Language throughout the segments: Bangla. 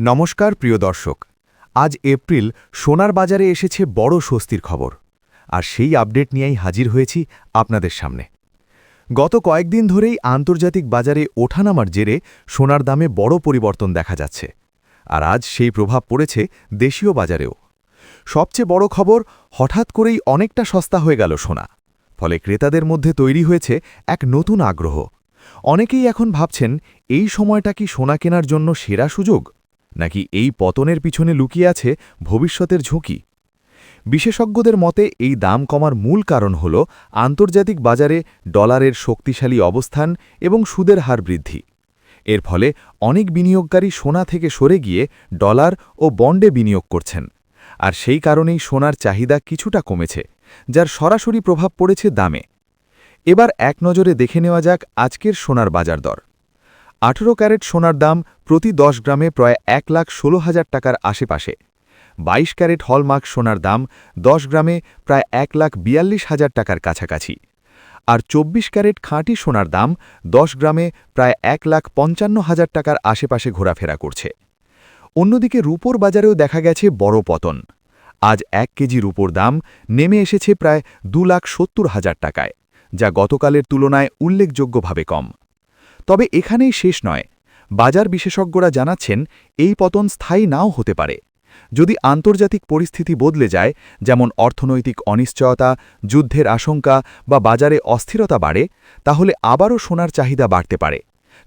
নমস্কার প্রিয় দর্শক। আজ এপ্রিল সোনার বাজারে এসেছে বড় স্বস্তির খবর, আর সেই আপডেট নিয়েই হাজির হয়েছি আপনাদের সামনে। গত কয়েকদিন ধরেই আন্তর্জাতিক বাজারে ওঠানামার জেরে সোনার দামে বড় পরিবর্তন দেখা যাচ্ছে, আর আজ সেই প্রভাব পড়েছে দেশীয় বাজারেও। সবচেয়ে বড় খবর, হঠাৎ করেই অনেকটা সস্তা হয়ে গেল সোনা। ফলে ক্রেতাদের মধ্যে তৈরি হয়েছে এক নতুন আগ্রহ। অনেকেই এখন ভাবছেন, এই সময়টা কি সোনা কেনার জন্য সেরা সুযোগ, নাকি এই পতনের পিছনে লুকিয়ে আছে ভবিষ্যতের ঝুঁকি। বিশেষজ্ঞদের মতে এই দাম কমার মূল কারণ হল আন্তর্জাতিক বাজারে ডলারের শক্তিশালী অবস্থান এবং সুদের হার বৃদ্ধি। এর ফলে অনেক বিনিয়োগকারী সোনা থেকে সরে গিয়ে ডলার ও বন্ডে বিনিয়োগ করছেন, আর সেই কারণেই সোনার চাহিদা কিছুটা কমেছে, যার সরাসরি প্রভাব পড়েছে দামে। এবার এক নজরে দেখে নেওয়া যাক আজকের সোনার বাজার দর। 18 ক্যারেট সোনার দাম প্রতি 10 গ্রামে প্রায় 1,16,000 টাকার আশেপাশে। 22 ক্যারেট হলমার্ক সোনার দাম 10 গ্রামে প্রায় 1,42,000 টাকার কাছাকাছি। আর 24 ক্যারেট খাঁটি সোনার দাম 10 গ্রামে প্রায় 1,55,000 টাকার আশেপাশে ঘোরাফেরা করছে। অন্যদিকে রূপোর বাজারেও দেখা গেছে বড় পতন। আজ 1 কেজি রূপোর দাম নেমে এসেছে প্রায় 2,70,000 টাকায়, যা গতকালের তুলনায় উল্লেখযোগ্যভাবে কম। তবে এখানেই শেষ নয়। বাজার বিশেষজ্ঞরা জানাচ্ছেন, এই পতন স্থায়ী নাও হতে পারে। যদি আন্তর্জাতিক পরিস্থিতি বদলে যায়, যেমন অর্থনৈতিক অনিশ্চয়তা, যুদ্ধের আশঙ্কা বা বাজারে অস্থিরতা বাড়ে, তাহলে আবারও সোনার চাহিদা বাড়তে পারে।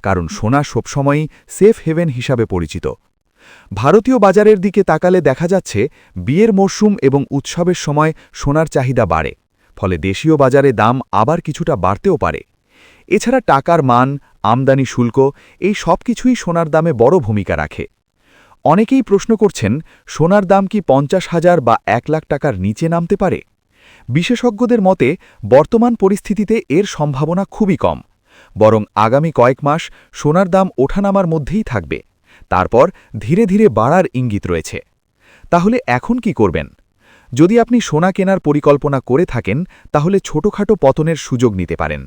কারণ সোনা সবসময়ই সেফ হেভেন হিসাবে পরিচিত। ভারতীয় বাজারের দিকে তাকালে দেখা যাচ্ছে, বিয়ের মরশুম এবং উৎসবের সময় সোনার চাহিদা বাড়ে, ফলে দেশীয় বাজারে দাম আবার কিছুটা বাড়তেও পারে। এছাড়া টাকার মান, আমদানি শুল্ক, এই সব কিছুই সোনার দামে বড় ভূমিকা রাখে। অনেকেই প্রশ্ন করছেন, সোনার দাম কি 50,000 বা 1 লাখ টাকার নিচে নামতে পারে? বিশেষজ্ঞদের মতে বর্তমান পরিস্থিতিতে এর সম্ভাবনা খুবই কম। বরং আগামী কয়েক মাস সোনার দাম ওঠানামার মধ্যেই থাকবে। তারপর ধীরে ধীরে বাড়ার ইঙ্গিত রয়েছে। তাহলে এখন কি করবেন? যদি আপনি সোনা কেনার পরিকল্পনা করে থাকেন, তাহলে ছোটখাটো পতনের সুযোগ নিতে পারেন।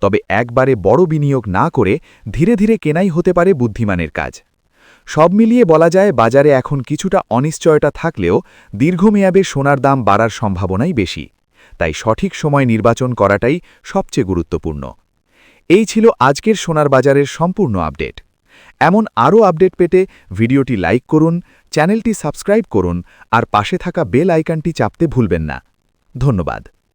তবে একবারে বড় বিনিয়োগ না করে ধীরে ধীরে কেনাই হতে পারে বুদ্ধিমানের কাজ। সব মিলিয়ে বলা যায়, বাজারে এখন কিছুটা অনিশ্চয়তা থাকলেও দীর্ঘমেয়াদে সোনার দাম বাড়ার সম্ভাবনাই বেশি। তাই সঠিক সময় নির্বাচন করাটাই সবচেয়ে গুরুত্বপূর্ণ। এই ছিল আজকের সোনার বাজারের সম্পূর্ণ আপডেট। এমন আরও আপডেট পেতে ভিডিওটি লাইক করুন, চ্যানেলটি সাবস্ক্রাইব করুন, আর পাশে থাকা বেল আইকনটি চাপতে ভুলবেন না। ধন্যবাদ।